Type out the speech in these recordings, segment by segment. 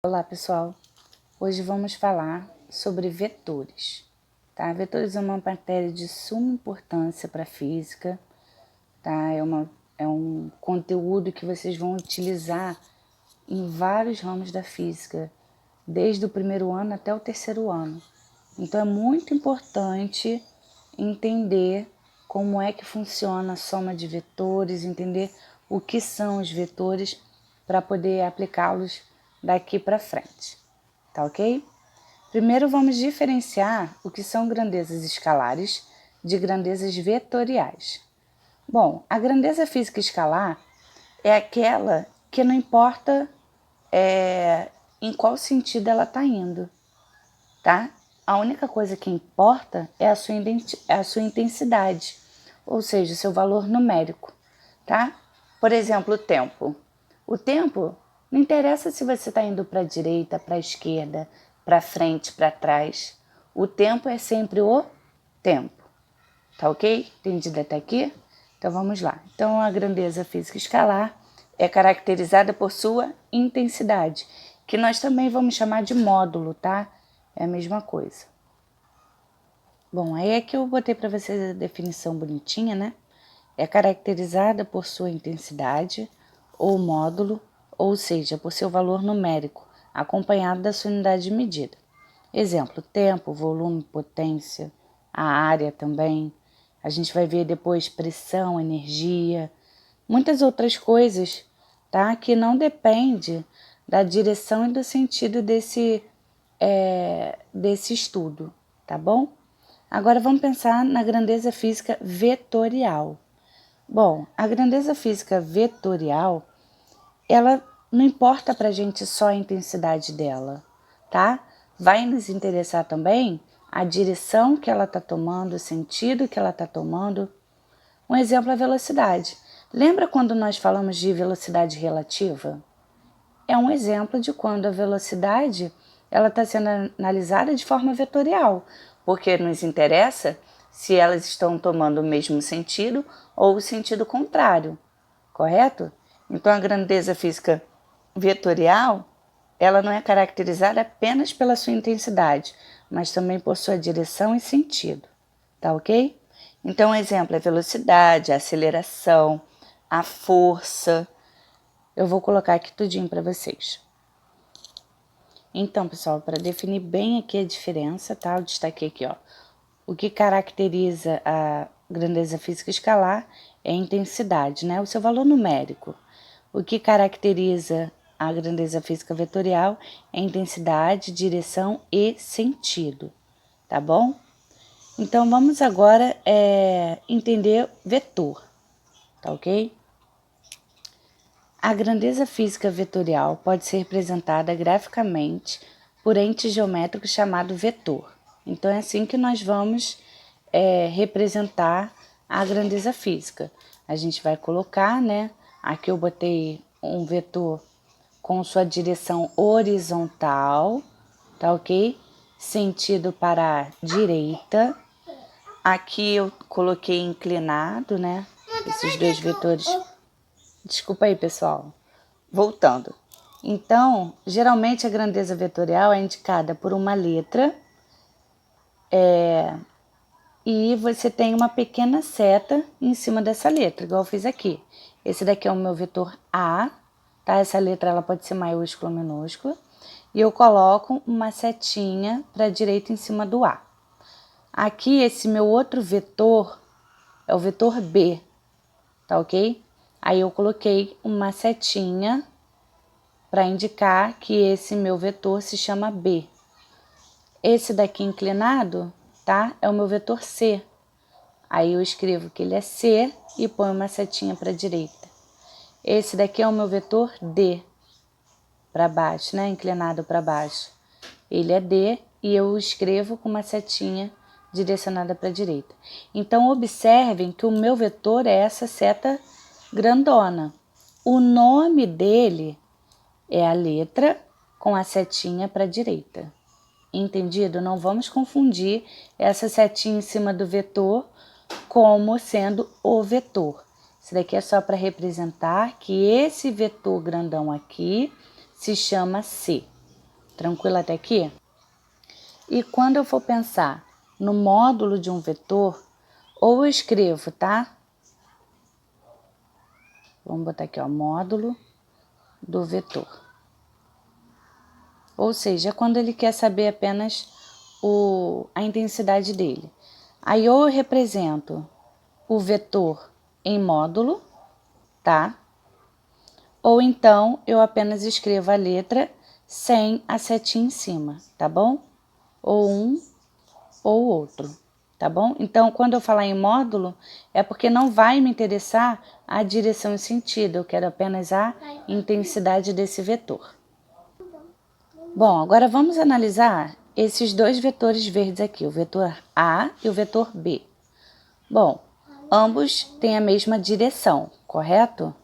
Olá pessoal, hoje vamos falar sobre vetores, tá? Vetores é uma matéria de suma importância para a física, tá? É um conteúdo que vocês vão utilizar em vários ramos da física, desde o primeiro ano até o terceiro ano. Então é muito importante entender como é que funciona a soma de vetores, entender o que são os vetores para poder aplicá-los daqui para frente. Tá ok? Primeiro vamos diferenciar o que são grandezas escalares de grandezas vetoriais. Bom, a grandeza física escalar é aquela que não importa em qual sentido ela está indo, tá? A única coisa que importa é a sua intensidade, ou seja, o seu valor numérico, tá? Por exemplo, o tempo. O tempo não interessa se você está indo para a direita, para a esquerda, para frente, para trás. O tempo é sempre o tempo. Tá ok? Entendido até aqui? Então vamos lá. Então a grandeza física escalar é caracterizada por sua intensidade, que nós também vamos chamar de módulo, tá? É a mesma coisa. Bom, aí é que eu botei para vocês a definição bonitinha, né? É caracterizada por sua intensidade ou módulo, ou seja, por seu valor numérico, acompanhado da sua unidade de medida. Exemplo, tempo, volume, potência, a área também. A gente vai ver depois pressão, energia, muitas outras coisas, tá? Que não depende da direção e do sentido desse estudo, tá bom? Agora vamos pensar na grandeza física vetorial. Bom, a grandeza física vetorial, ela não importa para a gente só a intensidade dela, tá? Vai nos interessar também a direção que ela está tomando, o sentido que ela está tomando. Um exemplo é a velocidade. Lembra quando nós falamos de velocidade relativa? É um exemplo de quando a velocidade ela está sendo analisada de forma vetorial, porque nos interessa se elas estão tomando o mesmo sentido ou o sentido contrário, correto? Então a grandeza física vetorial, ela não é caracterizada apenas pela sua intensidade, mas também por sua direção e sentido, tá ok? Então um exemplo é a velocidade, a aceleração, a força. Eu vou colocar aqui tudinho para vocês. Então, pessoal, para definir bem aqui a diferença, tá? Eu destaquei aqui, ó. O que caracteriza a grandeza física escalar é a intensidade, né? O seu valor numérico. O que caracteriza a grandeza física vetorial é a intensidade, direção e sentido, tá bom? Então, vamos agora entender vetor, tá ok? A grandeza física vetorial pode ser representada graficamente por ente geométrico chamado vetor. Então é assim que nós vamos representar a grandeza física. A gente vai colocar, né? Aqui eu botei um vetor com sua direção horizontal, tá ok? Sentido para a direita. Aqui eu coloquei inclinado, né? Esses dois vetores. Desculpa aí, pessoal. Voltando. Então, geralmente a grandeza vetorial é indicada por uma letra e você tem uma pequena seta em cima dessa letra, igual eu fiz aqui. Esse daqui é o meu vetor A, tá? Essa letra ela pode ser maiúscula ou minúscula. E eu coloco uma setinha para a direita em cima do A. Aqui, esse meu outro vetor é o vetor B, tá ok? Aí eu coloquei uma setinha para indicar que esse meu vetor se chama B. Esse daqui inclinado, tá? É o meu vetor C. Aí eu escrevo que ele é C e ponho uma setinha para a direita. Esse daqui é o meu vetor D, para baixo, né? Inclinado para baixo. Ele é D e eu escrevo com uma setinha direcionada para a direita. Então, observem que o meu vetor é essa seta grandona. O nome dele é a letra com a setinha para a direita. Entendido? Não vamos confundir essa setinha em cima do vetor como sendo o vetor. Isso daqui é só para representar que esse vetor grandão aqui se chama C, Tranquilo até aqui? E quando eu for pensar no módulo de um vetor, ou eu escrevo, tá? Vamos botar aqui, ó, módulo do vetor. Ou seja, quando ele quer saber apenas a intensidade dele. Aí ou eu represento o vetor em módulo, tá? Ou então eu apenas escrevo a letra sem a setinha em cima, tá bom? Ou um ou outro, tá bom? Então, quando eu falar em módulo, é porque não vai me interessar a direção e sentido, eu quero apenas a intensidade desse vetor. Bom, agora vamos analisar esses dois vetores verdes aqui, o vetor A e o vetor B. Bom, ambos têm a mesma direção, correto?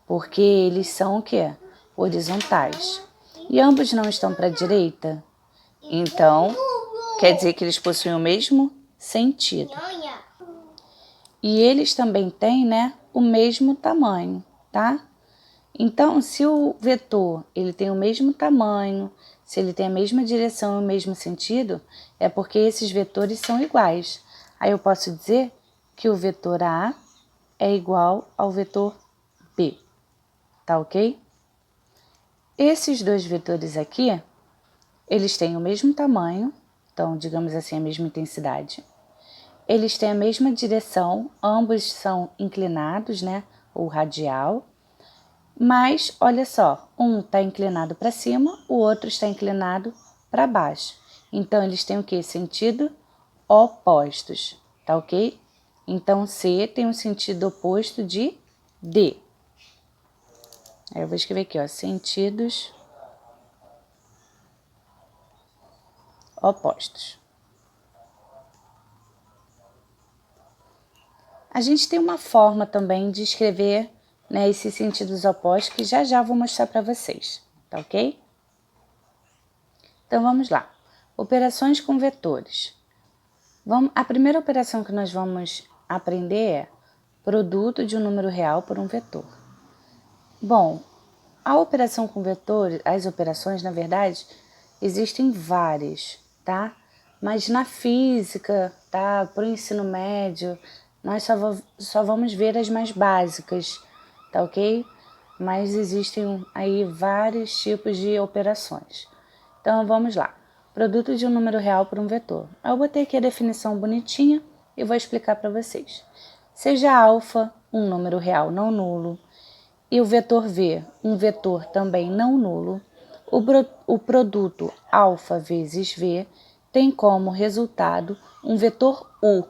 Porque eles são o quê? Horizontais. E ambos não estão para a direita? Então, quer dizer que eles possuem o mesmo sentido. E eles também têm, né, o mesmo tamanho, tá? Então, se o vetor ele tem o mesmo tamanho, se ele tem a mesma direção e o mesmo sentido, é porque esses vetores são iguais. Aí eu posso dizer que o vetor A é igual ao vetor B, tá ok? Esses dois vetores aqui, eles têm o mesmo tamanho, então, digamos assim, a mesma intensidade. Eles têm a mesma direção, ambos são inclinados, né, ou radial. Mas, olha só, um está inclinado para cima, o outro está inclinado para baixo. Então, eles têm o quê? Sentido opostos, tá ok? Então, C tem um sentido oposto de D. Aí eu vou escrever aqui, ó, sentidos opostos. A gente tem uma forma também de escrever, né, esses sentidos opostos que já vou mostrar para vocês, tá ok? Então, vamos lá. Operações com vetores. A primeira operação que nós vamos aprender é produto de um número real por um vetor. Bom, a operação com vetores, as operações, na verdade, existem várias, tá? Mas na física, tá? Para o ensino médio, nós só vamos ver as mais básicas, tá ok? Mas existem aí vários tipos de operações. Então, vamos lá. Produto de um número real por um vetor. Eu botei aqui a definição bonitinha e vou explicar para vocês. Seja alfa um número real não nulo e o vetor v um vetor também não nulo, o produto alfa vezes v tem como resultado um vetor u,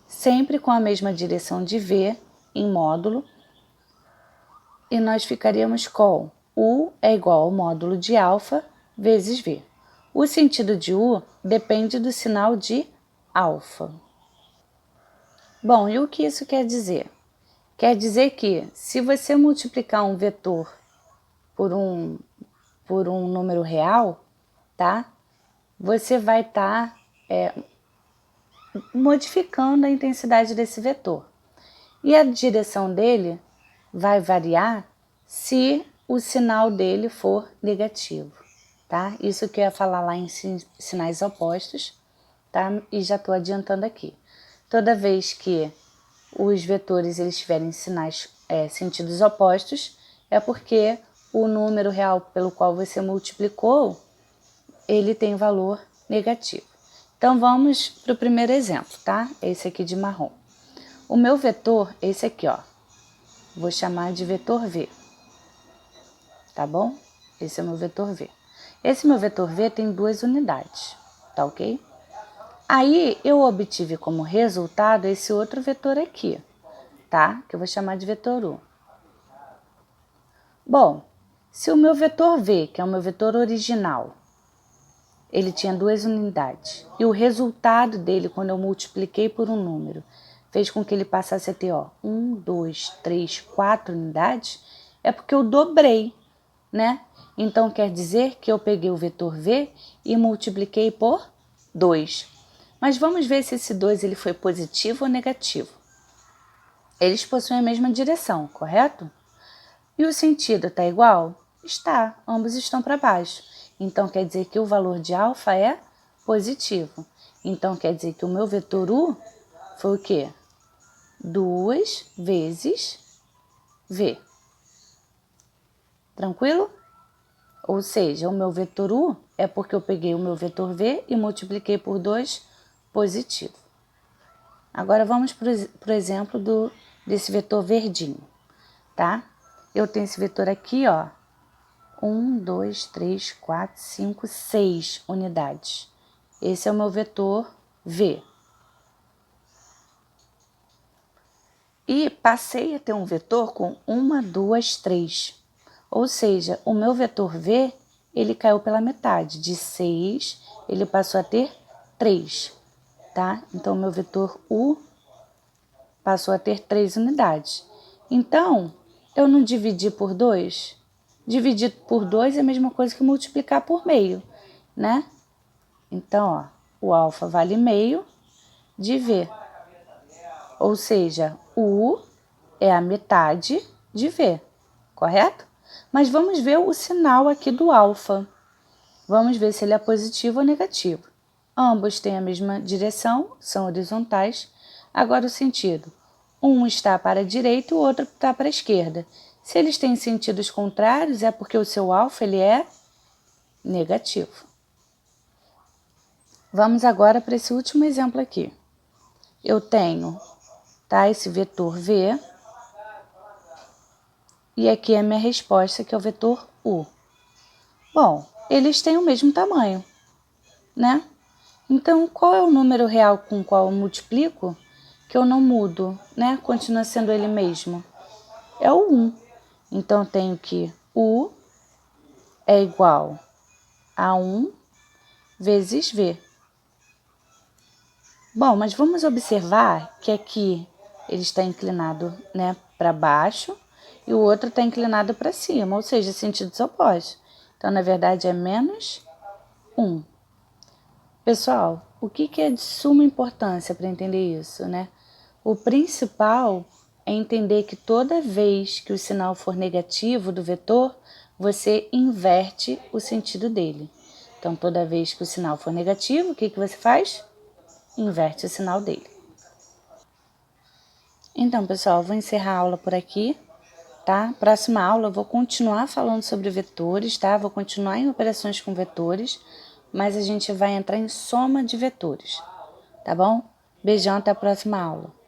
sempre com a mesma direção de v em módulo, e nós ficaríamos com u é igual ao módulo de alfa vezes v. O sentido de u depende do sinal de alfa. Bom, e o que isso quer dizer? Quer dizer que se você multiplicar um vetor por um número real, tá? Você vai estar modificando a intensidade desse vetor. E a direção dele vai variar se o sinal dele for negativo, tá? Isso que eu ia falar lá em sinais opostos, tá? E já estou adiantando aqui. Toda vez que os vetores eles tiverem sentidos opostos, é porque o número real pelo qual você multiplicou, ele tem valor negativo. Então, vamos para o primeiro exemplo, tá? Esse aqui de marrom. O meu vetor, esse aqui, ó, vou chamar de vetor V, tá bom? Esse é o meu vetor V. Esse meu vetor V tem 2 unidades, tá ok? Aí, eu obtive como resultado esse outro vetor aqui, tá? Que eu vou chamar de vetor U. Bom, se o meu vetor V, que é o meu vetor original, ele tinha 2 unidades, e o resultado dele, quando eu multipliquei por um número, fez com que ele passasse a ter, ó, 1, 2, 3, 4 unidades, é porque eu dobrei, né? Então, quer dizer que eu peguei o vetor V e multipliquei por 2. Mas vamos ver se esse 2 ele foi positivo ou negativo. Eles possuem a mesma direção, correto? E o sentido está igual? Está, ambos estão para baixo. Então, quer dizer que o valor de alfa é positivo. Então, quer dizer que o meu vetor U foi o quê? 2 vezes V. Tranquilo? Ou seja, o meu vetor U é porque eu peguei o meu vetor V e multipliquei por 2 positivo. Agora vamos para o exemplo desse vetor verdinho, tá? Eu tenho esse vetor aqui, ó. 1, 2, 3, 4, 5, 6 unidades. Esse é o meu vetor V. E passei a ter um vetor com 1, 2, 3. Ou seja, o meu vetor V, ele caiu pela metade. De 6, ele passou a ter 3, tá? Então, o meu vetor U passou a ter 3 unidades. Então, eu não dividi por 2? Dividir por 2 é a mesma coisa que multiplicar por meio, né? Então, ó, o alfa vale meio de V. Ou seja, o U é a metade de V, correto? Mas vamos ver o sinal aqui do alfa. Vamos ver se ele é positivo ou negativo. Ambos têm a mesma direção, são horizontais. Agora o sentido. Um está para a direita e o outro está para a esquerda. Se eles têm sentidos contrários, é porque o seu alfa ele é negativo. Vamos agora para esse último exemplo aqui. Eu tenho, tá, esse vetor V. E aqui é a minha resposta, que é o vetor U. Bom, eles têm o mesmo tamanho, né? Então, qual é o número real com o qual eu multiplico que eu não mudo, né? Continua sendo ele mesmo. É o 1. Então, eu tenho que U é igual a 1 vezes V. Bom, mas vamos observar que aqui ele está inclinado, né, para baixo e o outro está inclinado para cima, ou seja, sentidos opostos. Então, na verdade, é menos 1. Pessoal, o que é de suma importância para entender isso, né? O principal é entender que toda vez que o sinal for negativo do vetor, você inverte o sentido dele. Então, toda vez que o sinal for negativo, o que você faz? Inverte o sinal dele. Então, pessoal, vou encerrar a aula por aqui, tá? Próxima aula eu vou continuar falando sobre vetores, tá? Vou continuar em operações com vetores, mas a gente vai entrar em soma de vetores, tá bom? Beijão, até a próxima aula.